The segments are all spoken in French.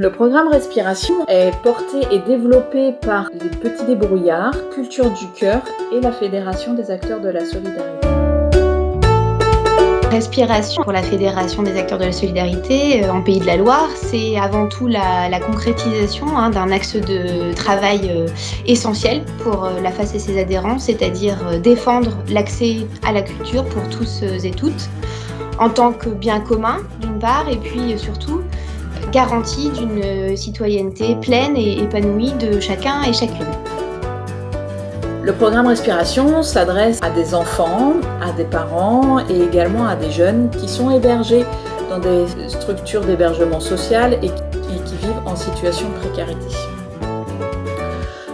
Le programme Respiration est porté et développé par les Petits Débrouillards, Culture du Cœur et la Fédération des acteurs de la solidarité. Respiration pour la Fédération des acteurs de la solidarité en Pays de la Loire, c'est avant tout la concrétisation d'un axe de travail essentiel pour la FAS et ses adhérents, c'est-à-dire défendre l'accès à la culture pour tous et toutes, en tant que bien commun d'une part, et puis surtout garantie d'une citoyenneté pleine et épanouie de chacun et chacune. Le programme Respiration s'adresse à des enfants, à des parents et également à des jeunes qui sont hébergés dans des structures d'hébergement social et qui vivent en situation de précarité.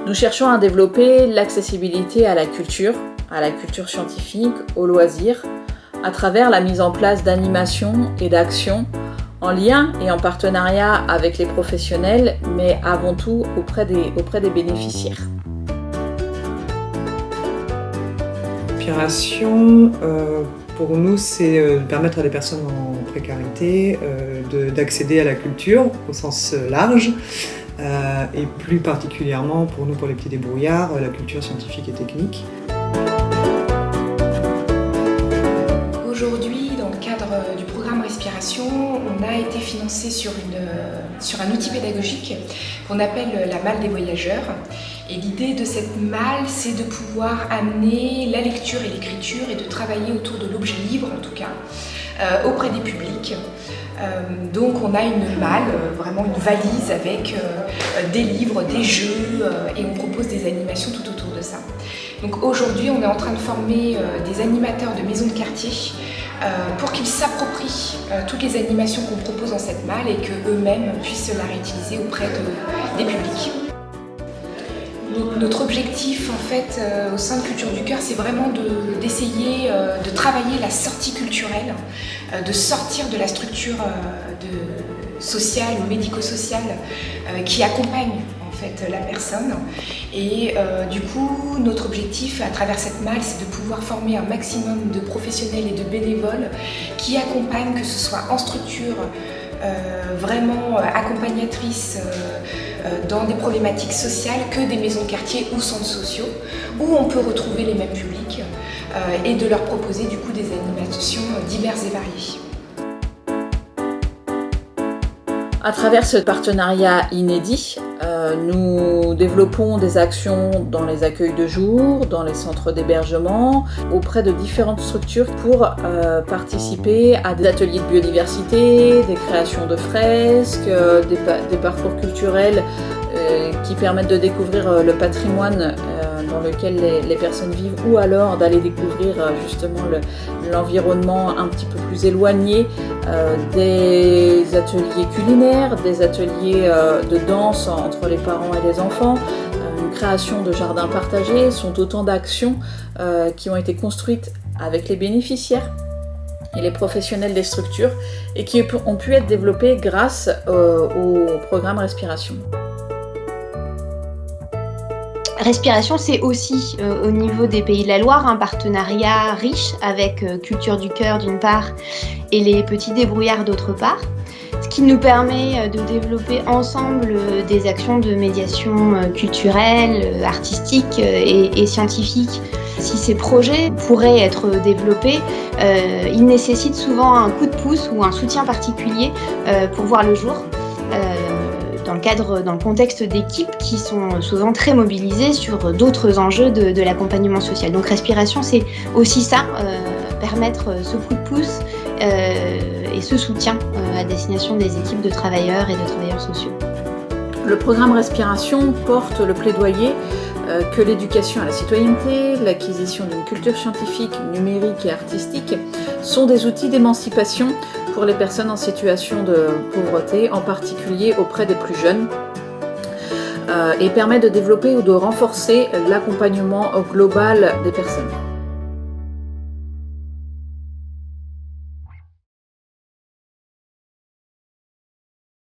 Nous cherchons à développer l'accessibilité à la culture scientifique, aux loisirs, à travers la mise en place d'animations et d'actions en lien et en partenariat avec les professionnels, mais avant tout auprès des bénéficiaires. L'inspiration, pour nous, c'est permettre à des personnes en précarité d'accéder à la culture au sens large, et plus particulièrement pour nous, pour les Petits Débrouillards, la culture scientifique et technique. Aujourd'hui, dans le cadre du programme Respiration, on a été financé sur un outil pédagogique qu'on appelle la malle des voyageurs. Et l'idée de cette malle, c'est de pouvoir amener la lecture et l'écriture et de travailler autour de l'objet libre, en tout cas, auprès des publics. Donc on a une malle, vraiment une valise avec des livres, des jeux, et on propose des animations tout autour de ça. Donc aujourd'hui, on est en train de former des animateurs de maisons de quartier pour qu'ils s'approprient toutes les animations qu'on propose dans cette malle et qu'eux-mêmes puissent la réutiliser auprès des publics. Notre objectif en fait au sein de Culture du Cœur, c'est vraiment d'essayer de travailler la sortie culturelle, de sortir de la structure sociale ou médico-sociale qui accompagne en fait la personne. Et du coup, notre objectif à travers cette malle, c'est de pouvoir former un maximum de professionnels et de bénévoles qui accompagnent, que ce soit en structure, vraiment accompagnatrices dans des problématiques sociales, que des maisons de quartier ou centres sociaux, où on peut retrouver les mêmes publics et de leur proposer du coup des animations diverses et variées. À travers ce partenariat inédit, nous développons des actions dans les accueils de jour, dans les centres d'hébergement, auprès de différentes structures pour participer à des ateliers de biodiversité, des créations de fresques, des parcours culturels qui permettent de découvrir le patrimoine dans lequel les personnes vivent, ou alors d'aller découvrir justement l'environnement un petit peu plus éloigné, des ateliers culinaires, des ateliers de danse entre les parents et les enfants, une création de jardins partagés, sont autant d'actions qui ont été construites avec les bénéficiaires et les professionnels des structures et qui ont pu être développées grâce au programme Respiration. Respiration, c'est aussi au niveau des Pays de la Loire un partenariat riche avec Culture du Cœur d'une part et les Petits Débrouillards d'autre part, ce qui nous permet de développer ensemble des actions de médiation culturelle, artistique et scientifique. Si ces projets pourraient être développés, ils nécessitent souvent un coup de pouce ou un soutien particulier pour voir le jour. Dans le contexte d'équipes qui sont souvent très mobilisées sur d'autres enjeux de l'accompagnement social. Donc Respiration, c'est aussi ça, permettre ce coup de pouce et ce soutien à destination des équipes de travailleurs et de travailleurs sociaux. Le programme Respiration porte le plaidoyer que l'éducation à la citoyenneté, l'acquisition d'une culture scientifique, numérique et artistique sont des outils d'émancipation pour les personnes en situation de pauvreté, en particulier auprès des plus jeunes, et permet de développer ou de renforcer l'accompagnement global des personnes.